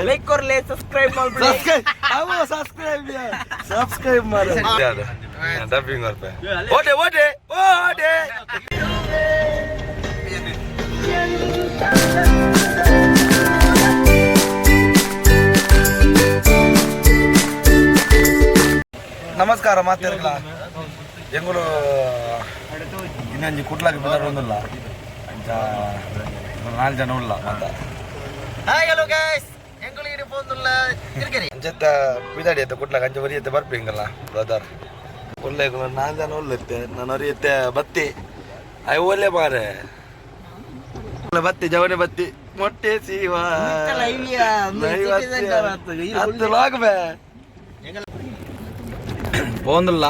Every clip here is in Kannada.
ಲೈಕ್ ಕೊರ್ಲೆ ಸಬ್ಸ್ಕ್ರೈಬ್ ಮಾಡ್ಬಿಡಿ. ಸಬ್ಸ್ಕ್ರೈಬ್ ಮಾಡಿ ಡಬ್ಬಿಂಗ್ ಮಾಡ್ತೆ. ಓಟೆ ಓಟೆ ಓಟೆ. ನಮಸ್ಕಾರ ಮಾತಾಡಲ್ಲ ಎಂಗುಲು ಇನ್ನೊಂದು ಕುಟ್ಲಾಗಿ ಬಂದಿಲ್ಲ ಅಂಚ 4 ಜನ ಉಳ್ಳ ಮಾತ ಹಾಯ್ ಹಲೋ ಗೈಸ್ ಎಂಗುಲು ಇಡಿ ಬಂದಿಲ್ಲ ಕಿರ್ಕಿರಿ ಅಂಚತ್ತ ಬಿದಾಡಿ ಎತ್ತ ಕುಟ್ಲಾಗ ಅಂಚ ವರಿ ಎತ್ತ ಬರ್ಪಿಂಗಲ್ಲ ಬ್ರದರ್ ಒಳ್ಳೆ 4 ಜನ ಉಳ್ಳತ್ತೆ ನಾನು ವರಿ ಎತ್ತ ಬತ್ತಿ ಅಯ್ಯ ಒಳ್ಳೆ ಮಾರೆ ಬತ್ತಿ ಜವನೆ ಬತ್ತಿ ಮೊಟ್ಟೆ ಸೀವಾ ಹತ್ತು ಲಾಗ್ಬೇ പോന്നില്ല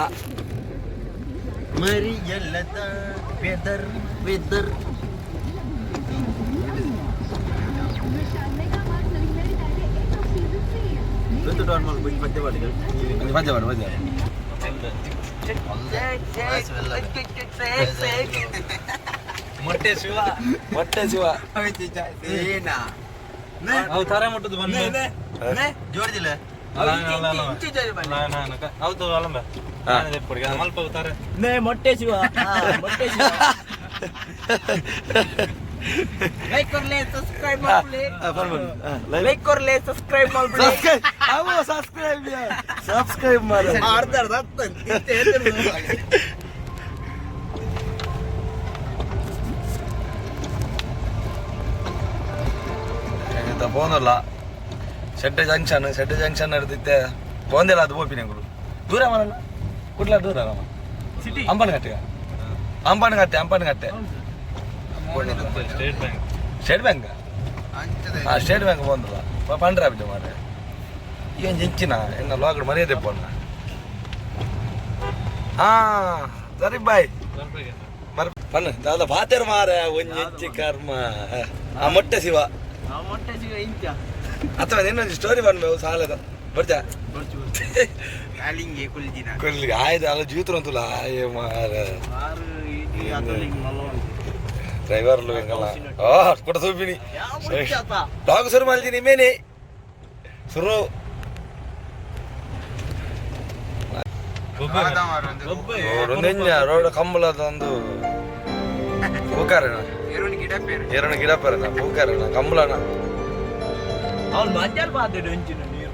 ಮೊಟ್ಟೆ ಶಿವ ಮೊಟ್ಟೆ ಶಿವ ತಾರೆ ಮುಟ್ಟದು ಬಂದ ಜೋಡಿದಿಲ್ಲ ಮೊಟ್ಟೆ ಶಿವ ಮೊಟ್ಟೆ ಶಿವ ಲೈಕ್ ಕೊರ್ಲೆ ಸಬ್ಸ್ಕ್ರೈಬ್ ಮಾಡ್ಬಿಡಿ. ಲೈಕ್ ಕೊರ್ಲೆ ಸಬ್ಸ್ಕ್ರೈಬ್ ಮಾಡ್ಬಿಡಿ. ಸಬ್ಸ್ಕ್ರೈಬ್ ಮಾಡಿ ಅರ್ಧ പോന്നല്ല ഷെഡ് ജംഗ്ഷൻ എടുത്തിട്ട് പോന്നില്ല അത് പോയി പിന്നെ ദൂരമാണല്ലോ കുട്ടില ദൂരം അമ്പാനഘട്ട ಸ್ಟೇಟ್ ಬ್ಯಾಂಕ್ ಸ್ಟೇಟ್ ಬ್ಯಾಂಕ್ ಬಂದಲ್ಲ ಪಂಡ್ರ ಬಿಟ್ಟು ಮಾರೆ ಏನು ಜಿಂಚಿನ ಇನ್ನು ಲೋಕಡ್ ಮರ್ಯಾದೆ ಪೋಣ ಸರಿ ಬಾಯ್ ಪಣ್ಣ ದಾದ ಬಾತೇರ್ ಮಾರೆ ಒಂಜಿ ಇಂಚಿ ಕರ್ಮ ಆ ಮೊಟ್ಟೆ ಶಿವ ಅಥವಾ ಇನ್ನೊಂದು ಸ್ಟೋರಿ ಬಂದ್ಮೇವು ಸಾಲದ ಬರ್ತಾ ಕೊಲ್ಲಿಗೆ ಆಯ್ತು ಅಲ್ಲ ಜೀವಿತರು ಅಂತಲ್ಲ ಆಯ್ ಮಾರ ಡ್ರೈವರ್ಲು ಹೆಂಗಲ್ಲ ಕೊಟ್ಟ ಸೂಪಿನಿ ಲಾಗ್ ಶುರು ಮಾಡ್ತೀನಿ ಮೇನೆ ಶುರು ರೋಡ್ ಕಂಬಳದ ಒಂದು ಪೂಕಾರಣ ಏರಣ ಗಿಡ ಪೇರಣ ಪೂಕಾರಣ ಕಂಬಳನ ಅವ್ನು ಮಧ್ಯಾಹ್ನ ಬಾತಿಡು ಹೆಂಚಿನ ನೀರು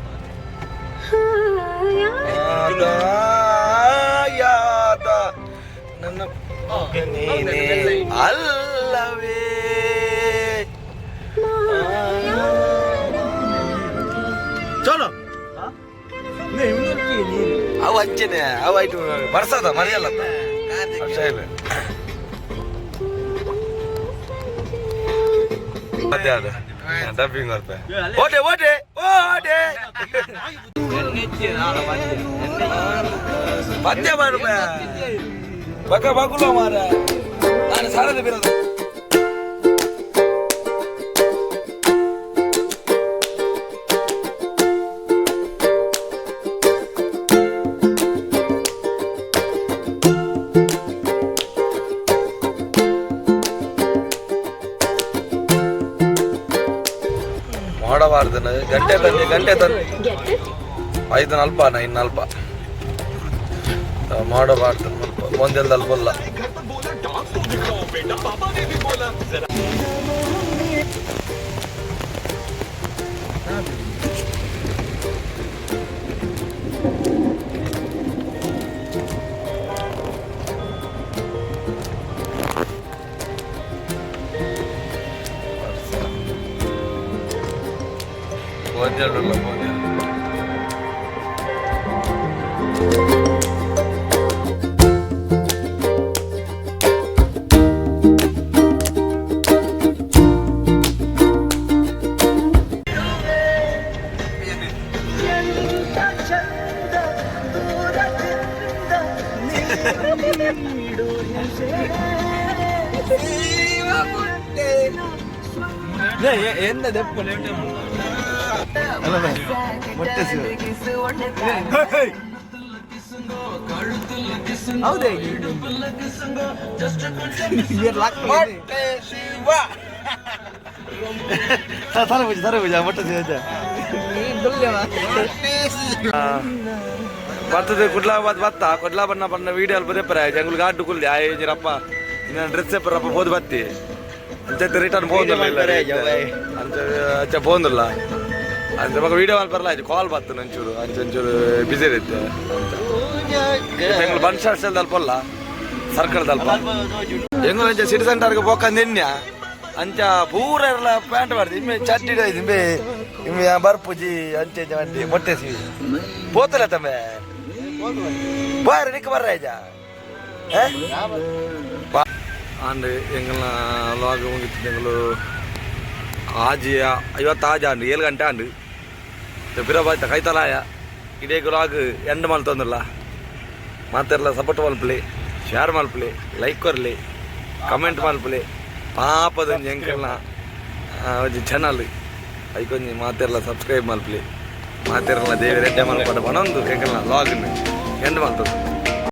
ನನ್ನ ನೀನೇ ಅಲ್ಲವೇ ಚಲೋ ಅವು ಹಂಚೆನೆ ಅವು ಆಯ್ತು ಬರ್ಸದ ಮರೆಯಲ್ಲ ಮಧ್ಯಾಹ್ನ ಡಬ್ಬಿಂಗ್ ಮಾಡ್ತೆ ಓಟೆ ಓಟೆ ಓಟೆ ಪದ್ಯ ಮಾಡು ಬಕ ಬಗುಲ ಮಾರ ನಾನು ಸಾಲದ ಬಿರೋದು ಮಾಡಬಾರ್ದನ ಗಂಟೆ ತಂದು 5 ನಲ್ಪ 9 ನಲ್ಪ ಮಾಡಬಾರ್ದು ಒಂದೆಲ್ದಲ್ಲಿ ಬಲ್ಲ ಒಂದೆಲ್ಲ என்ன தெப்ப லேட்டே ಮೊಟ್ಟೆ ಹೌದೇ ತರಬೂಜ ಮೊಟ್ಟೆ ಸಿಗುತ್ತೆ ಬರ್ತದೆ ಕುಡ್ಲಾಬಾದ್ ಬತ್ತ ಕುಡ್ಲಾ ಬಣ್ಣ ವೀಡಿಯೋ ಬದೇ ಪರ ಜಂಗುಲ್ ಗಾಡು ಕುಲ್ದಿ ಆಯ್ರಪ್ಪ ಇನ್ನ ಡ್ರೆಸ್ ಪರಪ್ಪ ಬೋದು ಬತ್ತಿ ಅಂಚೆ ರಿಟರ್ನ್ ಬೋಂದಿಲ್ಲ ಅಂಚೆ ಬೋಂದಿಲ್ಲ ಅಂಚೆ ಮಗ ವೀಡಿಯೋ ಅಲ್ಲಿ ಬರಲ್ಲ ಆಯ್ತು ಕಾಲ್ ಬತ್ತು ಒಂಚೂರು ಒಂಚೂರು ಬಿಸಿ ಇರುತ್ತೆ ಬೆಂಗ್ಳೂರು ಬನ್ ಶಾರ್ಟ್ಸ್ ಅಲ್ಪ ಸರ್ಕಲ್ದಲ್ಪ ಹೆಂಗ್ ಅಂಚೆ ಸಿಟಿ ಸೆಂಟರ್ಗೆ ಹೋಗಂದೆನ್ಯ ಅಂಚ ಪೂರ ಎಲ್ಲ ಪ್ಯಾಂಟ್ ಮಾಡ್ದು ಇಮ್ಮೆ ಚಟ್ಟಿ ಇಮ್ಮೆ ಇಮ್ಮೆ ಬರ್ಪುಜಿ ಅಂಚೆ ಮಾಡಿ ಮೊಟ್ಟೆ ಸಿ ಪೋತಲ್ಲ ತಮ್ಮೆ ಬಾರ ನಿಕ್ಕ ಬರ್ರಾಯ್ಜ ಆಂಡ್ ಎಂಗಲ್ನ ಲಾಗ್ ಮುಗಿತ್ತು ಎಂಗಲು ಆಜಿ 56 ಆಂಡು 7 ಗಂಟೆ ಆಂಡು ಬಿರಬಾಯ್ತ ಕೈತಲಾಯ ಇಡೇ ಲಾಗ್ ಎಂಡ್ ಮಲ್ತೊಂದಿಲ್ಲ ಮಾತೆಲ್ಲ ಸಪೋರ್ಟ್ ಮಲ್ಪಲಿ ಶೇರ್ ಮಲ್ಪಲಿ ಲೈಕ್ ಕೊರ್ಲಿ ಕಮೆಂಟ್ ಮಲ್ಪಲಿ ಪಾಪದ ಎಂಕಲ್ನ ಒಂಜಿ ಚಾನಲ್ ಐಕೊಂಜಿ ಮಾತೆಲ್ಲ ಸಬ್ಸ್ಕ್ರೈಬ್ ಮಲ್ಪಲಿ ಮಾತೆಲ್ಲ ದೇವಿ ರೆಡ್ಡೆ ಮಲ್ಪಡ ಬನೊಂದು ಎಂಕಲ್ನ ಲಾಗ್ ಎಂಡ್ ಮಲ್ತದ್ದು